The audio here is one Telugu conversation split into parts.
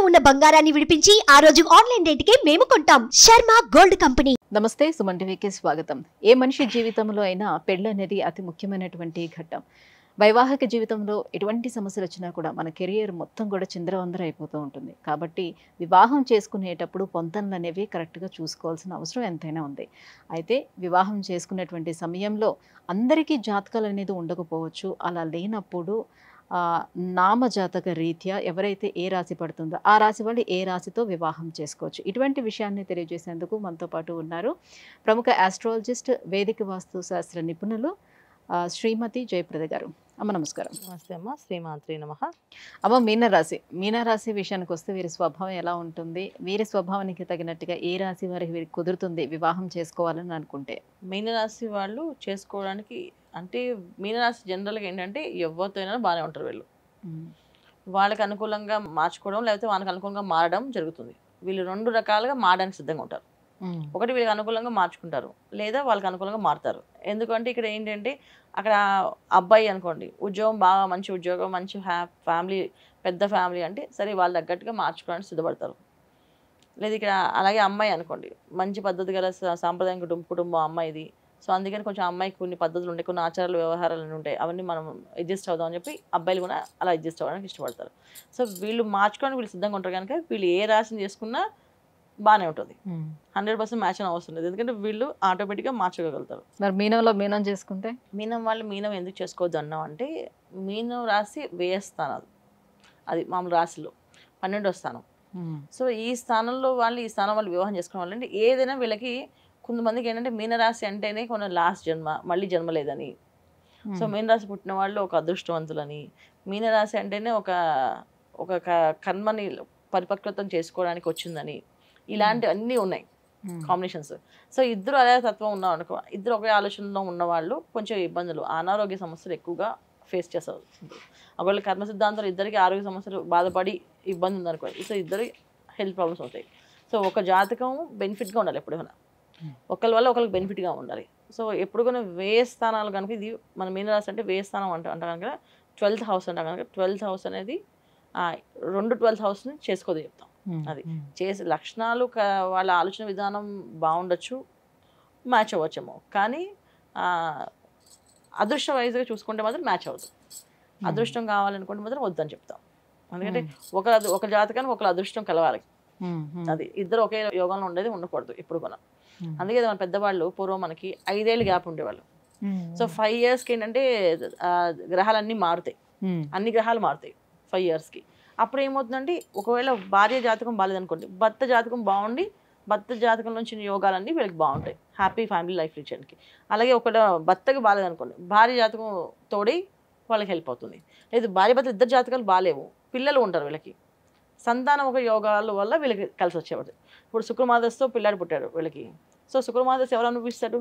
ఉన్న బంగారాన్ని విడిపించి ఆ రోజు ఆన్లైన్ రేటుకే మేము కొంటాం. Sharma gold company. నమస్తే, సుమన్ టీవీకి స్వాగతం. ఏ మనిషి జీవితంలో అయినా పెళ్లి అనేది అతి ముఖ్యమైనటువంటి ఘట్టం. వైవాహిక జీవితంలో ఎటువంటి సమస్యలు వచ్చినా కూడా మన కెరియర్ మొత్తం కూడా చిందరవందర అయిపోతూ ఉంటుంది. కాబట్టి వివాహం చేసుకునేటప్పుడు పొంతనలు అనేవి కరెక్ట్గా చూసుకోవాల్సిన అవసరం ఎంతైనా ఉంది. అయితే వివాహం చేసుకునేటువంటి సమయంలో అందరికీ జాతకాలు అనేది ఉండకపోవచ్చు. అలా లేనప్పుడు నామజాతక రీత్యా ఎవరైతే ఏ రాశి పడుతుందో ఆ రాశి వాళ్ళు ఏ రాశితో వివాహం చేసుకోవచ్చు. ఇటువంటి విషయాన్ని తెలియజేసేందుకు మనతో పాటు ఉన్నారు ప్రముఖ ఆస్ట్రాలజిస్ట్, వేదిక వాస్తు శాస్త్ర నిపుణులు శ్రీమతి జయప్రద గారు. అమ్మ నమస్కారం. నమస్తే అమ్మ. శ్రీమాత్రి నమః. అమ్మ, మీనరాశి విషయానికి వస్తే వీరి స్వభావం ఎలా ఉంటుంది? వీరి స్వభావానికి తగినట్టుగా ఏ రాశి వారికి వీరికి కుదురుతుంది వివాహం చేసుకోవాలని అనుకుంటే? మీనరాశి వాళ్ళు చేసుకోవడానికి అంటే మీనరాశి జనరల్గా ఏంటంటే ఎవరితో అయినా బాగానే ఉంటారు. వీళ్ళు వాళ్ళకి అనుకూలంగా మార్చుకోవడం లేకపోతే వాళ్ళకి అనుకూలంగా మారడం జరుగుతుంది. వీళ్ళు రెండు రకాలుగా మారడానికి సిద్ధంగా ఉంటారు. ఒకటి వీళ్ళకి అనుకూలంగా మార్చుకుంటారు, లేదా వాళ్ళకి అనుకూలంగా మారుతారు. ఎందుకంటే ఇక్కడ ఏంటంటే అక్కడ అబ్బాయి అనుకోండి, ఉద్యోగం బాగా మంచి ఉద్యోగం, మంచి ఫ్యామిలీ, పెద్ద ఫ్యామిలీ అంటే సరే వాళ్ళు తగ్గట్టుగా మార్చుకోవడానికి సిద్ధపడతారు. లేదు ఇక్కడ అలాగే అమ్మాయి అనుకోండి, మంచి పద్ధతి గల సాంప్రదాయ కుటుంబం అమ్మాయిది. సో అందుకని కొంచెం అమ్మాయికి కొన్ని పద్ధతులు ఉంటాయి, కొన్ని ఆచారాలు వ్యవహారాలు ఉంటాయి, అవన్నీ మనం అడ్జస్ట్ అవుదాం అని చెప్పి అబ్బాయిలు కూడా అలా అడ్జస్ట్ అవ్వడానికి ఇష్టపడతారు. సో వీళ్ళు మార్చుకోవడానికి వీళ్ళు సిద్ధంగా ఉంటారు కనుక వీళ్ళు ఏ రాశిని చేసుకున్నా బాగానే ఉంటుంది. 100% మ్యాచ్ అని అవసరం లేదు, ఎందుకంటే వీళ్ళు ఆటోమేటిక్గా మార్చుకోగలుగుతారు. మరి మీనంలో మీనం చేసుకుంటే? మీనం వాళ్ళు మీనం ఎందుకు చేసుకోవద్దు అన్నాం అంటే, మీనం రాశి వ్యయస్థానాలు, అది మామూలు రాశిలో 12వ స్థానం. సో ఈ స్థానంలో వాళ్ళు ఈ స్థానం వాళ్ళు వివాహం చేసుకోవడం వల్ల అంటే ఏదైనా వీళ్ళకి కొంతమందికి ఏంటంటే మీనరాశి అంటేనే కొన్ని లాస్ట్ జన్మ, మళ్ళీ జన్మ లేదని. సో మీనరాశి పుట్టిన వాళ్ళు ఒక అదృష్టవంతులని, మీనరాశి అంటేనే ఒక కర్మని పరిపక్వతం చేసుకోవడానికి వచ్చిందని, ఇలాంటివి అన్నీ ఉన్నాయి కాంబినేషన్స్. సో ఇద్దరు అదే తత్వం ఉన్నాం అనుకో, ఇద్దరు ఒకే ఆలోచనలో ఉన్నవాళ్ళు కొంచెం ఇబ్బందులు, అనారోగ్య సమస్యలు ఎక్కువగా ఫేస్ చేస్తారు. ఒకవేళ కర్మ సిద్ధాంతాలు ఇద్దరికి ఆరోగ్య సమస్యలు బాధపడి ఇబ్బంది ఉందనుకో, సో ఇద్దరు హెల్త్ ప్రాబ్లమ్స్ అవుతాయి. సో ఒక జాతకం బెనిఫిట్గా ఉండాలి ఎప్పుడైనా, ఒకరి వల్ల ఒకరికి బెనిఫిట్గా ఉండాలి. సో ఎప్పుడు కూడా వ్యయ స్థానాలు కనుక, ఇది మన మీనరాశి అంటే వ్యయ స్థానం అంట కనుక 12th హౌస్ అంట కనుక 12th హౌస్ అనేది రెండు 12th హౌస్ని చేసుకోదు చెప్తాం. అది చేసే లక్షణాలు వాళ్ళ ఆలోచన విధానం బాగుండొచ్చు, మ్యాచ్ అవ్వచ్చేమో, కానీ అదృష్టం వైజ్గా చూసుకుంటే మాత్రం మ్యాచ్ అవుతుంది. అదృష్టం కావాలనుకుంటే మాత్రం వద్దని చెప్తాం. ఎందుకంటే ఒక జాతకానికి ఒకరు అదృష్టం కలవాలి, అది ఇద్దరు ఒకే యోగంలో ఉండేది ఉండకూడదు ఎప్పుడు కూడా. అందుకే మన పెద్దవాళ్ళు పూర్వం మనకి 5 ఏళ్ళు గ్యాప్ ఉండేవాళ్ళు. సో 5 yearsకి ఏంటంటే గ్రహాలన్నీ మారుతాయి, అన్ని గ్రహాలు మారుతాయి 5 yearsకి. అప్పుడు ఏమవుతుందంటే ఒకవేళ భార్య జాతకం బాగాలేదనుకోండి, భర్త జాతకం బాగుండి భర్త జాతకం నుంచి యోగాలన్నీ వీళ్ళకి బాగుంటాయి, హ్యాపీ ఫ్యామిలీ లైఫ్ రీచడానికి. అలాగే ఒకవేళ భర్తకి బాగాలేదనుకోండి, భార్య జాతకం తోడై వాళ్ళకి హెల్ప్ అవుతుంది. లేదు భార్య భర్త ఇద్దరు జాతకాలు బాగాలేవు, పిల్లలు ఉంటారు వీళ్ళకి, సంతానం ఒక యోగాల వల్ల వీళ్ళకి కలిసి వచ్చేవాడు. ఇప్పుడు శుక్రమాదస్తో పిల్లాడు పుట్టాడు వీళ్ళకి. సో శుక్రమాదస్ ఎవరు అనుభవిస్తాడు?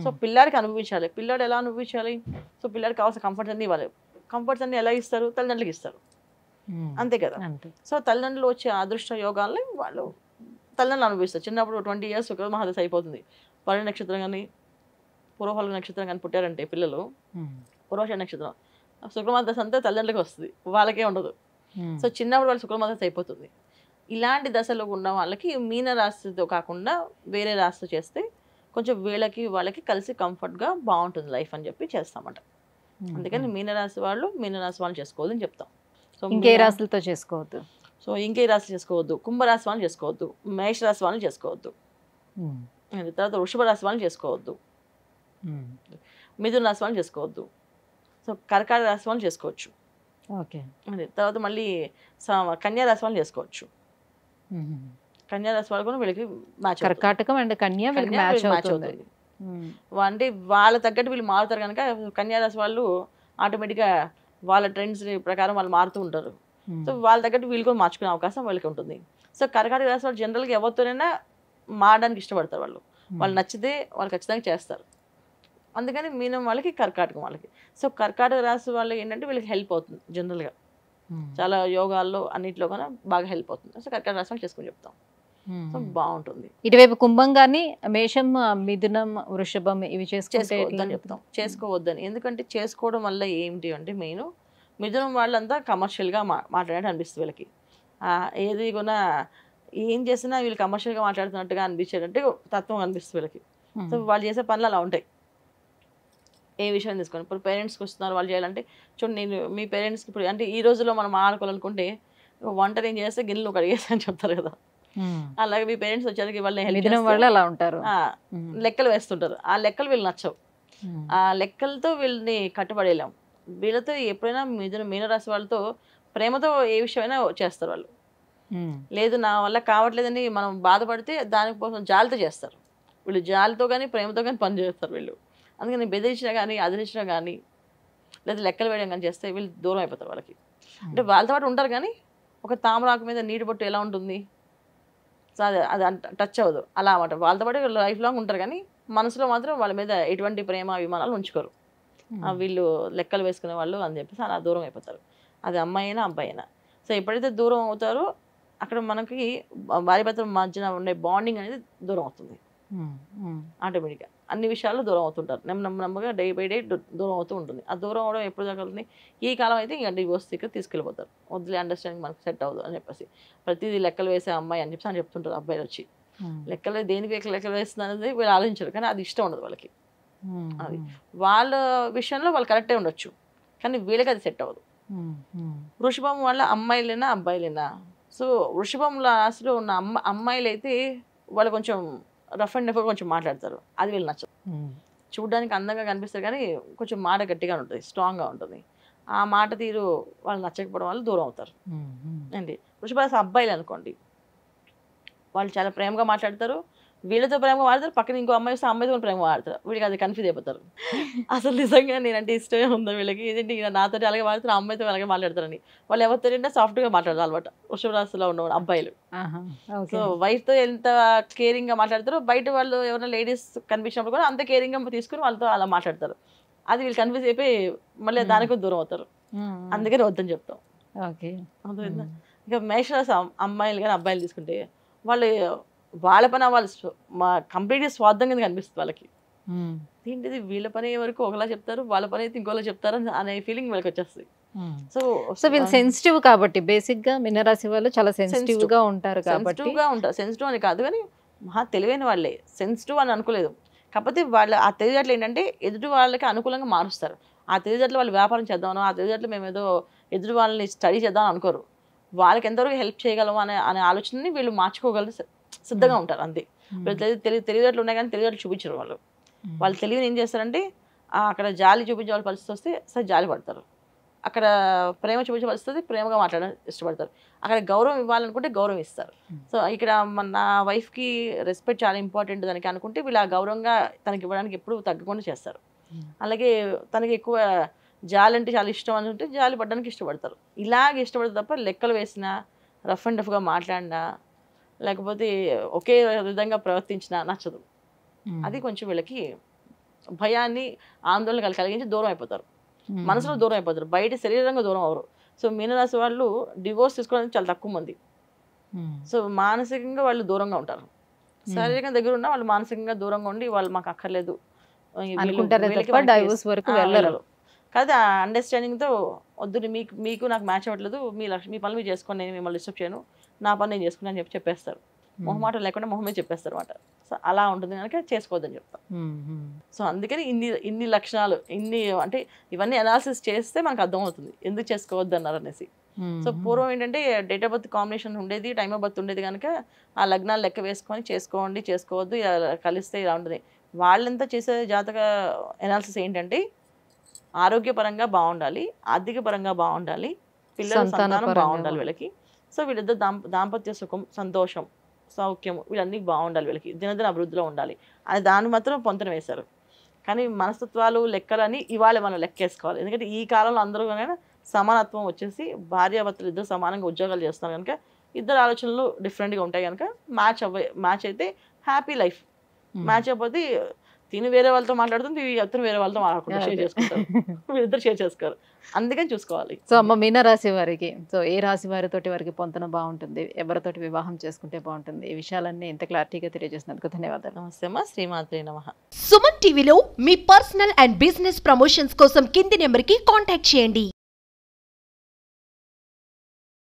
సో పిల్లాడికి అనుభవించాలి. పిల్లాడు ఎలా అనుభవించాలి? సో పిల్లాడికి కావాల్సిన కంఫర్ట్స్ అన్నీ ఇవ్వాలి. కంఫర్ట్స్ అన్నీ ఎలా ఇస్తారు? తల్లిదండ్రులకి ఇస్తారు, అంతే కదా. సో తల్లిదండ్రులు వచ్చే అదృష్ట యోగాలని వాళ్ళు తల్లిదండ్రులు అనుభవిస్తారు. చిన్నప్పుడు 20 years శుక్రమహాదశ అయిపోతుంది. పర్ణ నక్షత్రం కానీ పూర్వఫల నక్షత్రం కానీ పుట్టారంటే పిల్లలు, పూర్వష నక్షత్రం శుక్రమహాదశ అంతా తల్లిదండ్రులకి వస్తుంది, వాళ్ళకే ఉండదు. సో చిన్నప్పుడు వాళ్ళు శుక్రమహాదశ అయిపోతుంది. ఇలాంటి దశలో ఉన్న వాళ్ళకి మీన రాశితో కాకుండా వేరే రాశితో చేస్తే కొంచెం వీళ్ళకి వాళ్ళకి కలిసి కంఫర్ట్గా బాగుంటుంది లైఫ్ అని చెప్పి చేస్తామట. అందుకని మీనరాశి వాళ్ళు చేసుకోవద్దు అని చెప్తాం. సో ఇంకే రాశులతో చేసుకోవద్దు. సో ఇంకే రాశి చేసుకోవద్దు, కుంభరాశి వాళ్ళు చేసుకోవద్దు, మేషరాశి వాళ్ళని చేసుకోవద్దు, తర్వాత వృషభ రాశి వాళ్ళని చేసుకోవద్దు, మిథున రాశి వాళ్ళని చేసుకోవద్దు, సో కర్కాటక రాశి వాళ్ళని చేసుకోవచ్చు. ఓకే. తర్వాత మళ్ళీ కన్యా రాశి వాళ్ళని చేసుకోవచ్చు. కన్యా రాశి వాళ్ళు కూడా వీళ్ళకి మ్యాచ్, కర్కాటకం అండ్ కన్యా మ్యాచ్ అవుతుంది. అంటే వాళ్ళ తగ్గట్టు వీళ్ళు మారుతారు కనుక కన్యా రాశి వాళ్ళు ఆటోమేటిక్గా వాళ్ళ ట్రెండ్స్ ప్రకారం వాళ్ళు మారుతూ ఉంటారు. సో వాళ్ళ తగ్గట్టు వీళ్ళు కూడా మార్చుకునే అవకాశం వాళ్ళకి ఉంటుంది. సో కర్కాటక రాశి వాళ్ళు జనరల్గా ఎవరితోనైనా మారడానికి ఇష్టపడతారు. వాళ్ళు నచ్చితే వాళ్ళు ఖచ్చితంగా చేస్తారు. అందుకని మీనం వాళ్ళకి కర్కాటకం వాళ్ళకి. సో కర్కాటక రాశి వాళ్ళకి ఏంటంటే వీళ్ళకి హెల్ప్ అవుతుంది జనరల్గా, చాలా యోగాల్లో అన్నింటిలో కూడా బాగా హెల్ప్ అవుతుంది. సో కర్కాటక రాశి వాళ్ళు చేసుకుని చెప్తాం. సో బాగుంటుంది. ఇటువైపు కుంభం కానీ మేషం, మిథునం, వృషభం ఇవి చేసుకోవద్దని చెప్తాం. చేసుకోవద్దని, ఎందుకంటే చేసుకోవడం వల్ల ఏంటి అంటే మెయిన్ మిథునం వాళ్ళంతా కమర్షియల్గా మాట్లాడేది అనిపిస్తుంది వీళ్ళకి. ఏది కూడా ఏం చేసినా వీళ్ళు కమర్షియల్గా మాట్లాడుతున్నట్టుగా అనిపించేటట్టు తత్వం అనిపిస్తుంది వీళ్ళకి. సో వాళ్ళు చేసే పనులు అలా ఉంటాయి. ఏ విషయం తీసుకోండి, ఇప్పుడు పేరెంట్స్కి వస్తున్నారు వాళ్ళు చేయాలంటే చూడండి, నేను మీ పేరెంట్స్కి ఇప్పుడు అంటే ఈ రోజుల్లో మనం ఆడుకోవాలనుకుంటే వంట నేను చేస్తే గిన్నెలు కడిగేస్తా అని చెప్తారు కదా, అలాగే మీ పేరెంట్స్ వచ్చేసరికి వాళ్ళని హెల్ప్ వాళ్ళు అలా ఉంటారు, లెక్కలు వేస్తుంటారు. ఆ లెక్కలు వీళ్ళు నచ్చవు, ఆ లెక్కలతో వీళ్ళని కట్టుబడేలాం. వీళ్ళతో ఎప్పుడైనా మీనరాశి వాళ్ళతో ప్రేమతో ఏ విషయమైనా చేస్తారు వాళ్ళు. లేదు నా వల్ల కావట్లేదని మనం బాధపడితే దానికోసం జాలితో చేస్తారు వీళ్ళు. జాలితో కానీ ప్రేమతో కానీ పని చేస్తారు వీళ్ళు. అందుకని బెదిరించినా కానీ అదిరించినా కానీ లేదా లెక్కలు వేయడం కానీ చేస్తే వీళ్ళు దూరం అయిపోతారు వాళ్ళకి. అంటే వాళ్ళతో పాటు ఉంటారు కానీ ఒక తామరాకు మీద నీటి బొట్టు ఎలా ఉంటుంది, సో అది టచ్ అవ్వదు అలా అన్నమాట. వాళ్ళతో పాటు లైఫ్ లాంగ్ ఉంటారు కానీ మనసులో మాత్రం వాళ్ళ మీద ఎటువంటి ప్రేమ అభిమానాలు ఉంచుకోరు. వీళ్ళు లెక్కలు వేసుకునే వాళ్ళు అని చెప్పేసి అలా దూరం అయిపోతారు, అది అమ్మాయి అయినా అబ్బాయి అయినా. సో ఎప్పుడైతే దూరం అవుతారో అక్కడ మనకి భార్య భర్తల మధ్యన ఉండే బాండింగ్ అనేది దూరం అవుతుంది ఆటోమేటిక్గా. అన్ని విషయాల్లో దూరం అవుతుంటారు, నెమ్మదిగా డే బై డే దూరం అవుతూ ఉంటుంది. ఆ దూరం అవడం ఎప్పుడు జరుగుతుంది, ఈ కాలం అయితే ఇంకా డివోర్స్ దగ్గర తీసుకెళ్ళిపోతారు. వదిలే అండర్స్టాండింగ్ మనకు సెట్ అవ్వదు అని చెప్పేసి ప్రతిదీ లెక్కలు వేసే అమ్మాయి అని చెప్పి అని చెప్తుంటారు అబ్బాయిలు వచ్చి. లెక్కలు దేనికి లెక్కలు వేస్తుంది అనేది వీళ్ళు ఆలోచించరు, కానీ అది ఇష్టం ఉండదు వాళ్ళకి. అది వాళ్ళ విషయంలో వాళ్ళు కరెక్టే ఉండొచ్చు కానీ వీళ్ళకి అది సెట్ అవ్వదు. వృషభం వల్ల అమ్మాయిలైనా అబ్బాయిలైనా, సో వృషభం రాశిలో ఉన్న అమ్మాయిలు అయితే వాళ్ళు కొంచెం రఫ్ అండ్ రఫ్గా కొంచెం మాట్లాడతారు, అది వీళ్ళు నచ్చదు. చూడడానికి అందంగా కనిపిస్తారు కానీ కొంచెం మాట గట్టిగా ఉంటుంది, స్ట్రాంగ్గా ఉంటుంది. ఆ మాట తీరు వాళ్ళు నచ్చకపోవడం వల్ల దూరం అవుతారు అండి. వృషభ రాశి అబ్బాయిలు అనుకోండి, వాళ్ళు చాలా ప్రేమగా మాట్లాడతారు, వీళ్ళతో ప్రేమగా మాట్లాడతారు, పక్కన ఇంకో అమ్మాయి వస్తే అమ్మాయితో ప్రేమగా మాట్లాడతారు. వీళ్ళకి అది కన్ఫ్యూజ్ అయిపోతారు, అసలు నిజంగా నేనంటే ఇష్టమే ఉందో వీళ్ళకి, ఏంటంటే నాతో అలాగే మాట్లాడతారు, అమ్మాయితో అలాగే మాట్లాడతారని. వాళ్ళు ఎవరితో అంటే సాఫ్ట్గా మాట్లాడతారు అనమాట వృషభ రాశిలో ఉన్న అబ్బాయిలు. సో వైఫ్తో ఎంత కేరింగ్గా మాట్లాడతారో బయట వాళ్ళు ఎవరైనా లేడీస్ కనిపించినప్పుడు కూడా అంత కేరింగ్గా తీసుకుని వాళ్ళతో అలా మాట్లాడతారు. అది వీళ్ళు కన్ఫ్యూజ్ అయిపోయి మళ్ళీ దానికి దూరం అవుతారు, అందుకని వద్దని చెప్తాం. ఇక మేషరాశి అమ్మాయిలు కానీ అబ్బాయిలు తీసుకుంటే వాళ్ళు వాళ్ళ పని వాళ్ళు కంప్లీట్గా స్వార్థం కింద కనిపిస్తుంది వాళ్ళకి. ఏంటిది వీళ్ళ పని వరకు ఒకలా చెప్తారు, వాళ్ళ పని అయితే ఇంకోలా చెప్తారు అనే ఫీలింగ్ వీళ్ళకి వచ్చేస్తుంది. సో వీళ్ళు సెన్సిటివ్ కాబట్టి బేసిక్ గా మీనరాశి వాళ్ళు చాలా సెన్సిటివ్ గా ఉంటారు. సెన్సిటివ్ అని కాదు కానీ మహా తెలివైన వాళ్ళే, సెన్సిటివ్ అని అనుకోలేదు. కాకపోతే వాళ్ళ ఆ తెలివితేటలు ఏంటంటే ఎదుటి వాళ్ళకి అనుకూలంగా మారుస్తారు. ఆ తెలివితేటలు వాళ్ళు వ్యాపారం చేద్దామనో, ఆ తెలివితేటలు మేము ఏదో ఎదుటి వాళ్ళని స్టడీ చేద్దామని అనుకోరు. వాళ్ళకి ఎంతవరకు హెల్ప్ చేయగలము అనే ఆలోచనని వీళ్ళు మార్చుకోగలరు, సిద్ధంగా ఉంటారు అంతే. తెలివితేటలు ఉన్నాయి కానీ తెలివితేటలు చూపించరు వాళ్ళు. వాళ్ళ తెలివిని ఏం చేస్తారంటే అక్కడ జాలి చూపించే వాళ్ళ పరిస్థితి వస్తే సరే జాలి పడతారు, అక్కడ ప్రేమ చూపించే పరిస్థితి ప్రేమగా మాట్లాడడం ఇష్టపడతారు, అక్కడ గౌరవం ఇవ్వాలనుకుంటే గౌరవం ఇస్తారు. సో ఇక్కడ నా వైఫ్కి రెస్పెక్ట్ చాలా ఇంపార్టెంట్ దానికి అనుకుంటే వీళ్ళు ఆ గౌరవంగా తనకి ఇవ్వడానికి ఎప్పుడు తగ్గకుండా చేస్తారు. అలాగే తనకి ఎక్కువ జాలి అంటే చాలా ఇష్టం అనుకుంటే జాలి పడడానికి ఇష్టపడతారు. ఇలాగే ఇష్టపడతారు తప్ప లెక్కలు వేసినా, రఫ్ అండ్ రఫ్గా మాట్లాడినా, లేకపోతే ఒకే విధంగా ప్రవర్తించినా నచ్చదు. అది కొంచెం వీళ్ళకి భయాన్ని ఆందోళన కలిగించి దూరం అయిపోతారు, మనసులో దూరం అయిపోతారు, బయట శరీరంగా దూరం అవరు. సో మీనరాశి వాళ్ళు డివోర్స్ తీసుకోవడానికి చాలా తక్కువ మంది. సో మానసికంగా వాళ్ళు దూరంగా ఉంటారు, శారీరకంగా దగ్గర ఉన్న వాళ్ళు మానసికంగా దూరంగా ఉండి వాళ్ళు మాకు అక్కర్లేదు డైవోర్స్ వరకు వెళ్ళరు. కాదు ఆ అండర్స్టాండింగ్తో వద్దు మీకు నాకు మ్యాచ్ అవ్వట్లేదు, మీ పనులు మీరు చేసుకోండి, నేను మిమ్మల్ని డిస్టర్బ్ చేయను, నా పని నేను చేసుకుని అని చెప్పేస్తారు. మొహమాటం లేకుండా మొహమే చెప్పేస్తారు అనమాట. సో అలా ఉంటుంది కనుక చేసుకోవద్దని చెప్తాం. సో అందుకని ఇన్ని లక్షణాలు అంటే ఇవన్నీ అనాలిసిస్ చేస్తే మనకు అర్థమవుతుంది ఎందుకు చేసుకోవద్దు అన్నారు అనేసి. సో పూర్వం ఏంటంటే డేట్ ఆఫ్ బర్త్ కాంబినేషన్ ఉండేది, టైమ్ ఆఫ్ బర్త్ ఉండేది కనుక ఆ లగ్నాలు లెక్క వేసుకొని చేసుకోవద్దు, ఇలా కలిస్తే ఇలా ఉంటుంది. వాళ్ళంతా చేసే జాతక అనాలిసిస్ ఏంటంటే ఆరోగ్యపరంగా బాగుండాలి, ఆర్థిక పరంగా బాగుండాలి, పిల్లల సంతానం బాగుండాలి వీళ్ళకి. సో వీళ్ళిద్దరు దాంపత్య సుఖం, సంతోషం, సౌఖ్యం వీళ్ళన్నీ బాగుండాలి, వీళ్ళకి దినదిన అభివృద్ధిలో ఉండాలి అని దాన్ని మాత్రం పొంతన వేశారు. కానీ మనస్తత్వాలు లెక్కలని ఇవాళ మనం లెక్కేసుకోవాలి. ఎందుకంటే ఈ కాలంలో అందరూ కనుక సమానత్వం వచ్చేసి భార్యాభర్తలు ఇద్దరు సమానంగా ఉద్యోగాలు చేస్తున్నారు కనుక ఇద్దరు ఆలోచనలు డిఫరెంట్గా ఉంటాయి కనుక మ్యాచ్ అయితే హ్యాపీ లైఫ్. మ్యాచ్ అయిపోతే తిని వేరే వాళ్ళతో మాట్లాడుతుంది, అతను వేరే వాళ్ళతో మాట్లాడుకుంటారు, షేర్ చేసుకుంటారు, వీళ్ళిద్దరు షేర్ చేసుకోరు. అందుకని చూసుకోవాలి. సో అమ్మ మీన రాశి వారికి, సో ఏ రాశి వారితోటి వారికి పొంతన బాగుంటుంది, ఎవరితోటి వివాహం చేసుకుంటే బాగుంటుంది, ఈ విషయాలన్నీ ఇంత క్లారిటీగా తెలియజేసినందుకు ధన్యవాదాలు. నమస్తే అమ్మా, శ్రీమాత్రే నమః. సుమన్ టీవీలో మీ పర్సనల్ అండ్ బిజినెస్ ప్రమోషన్స్ కోసం కింది నెంబర్కి కాంటాక్ట్ చేయండి.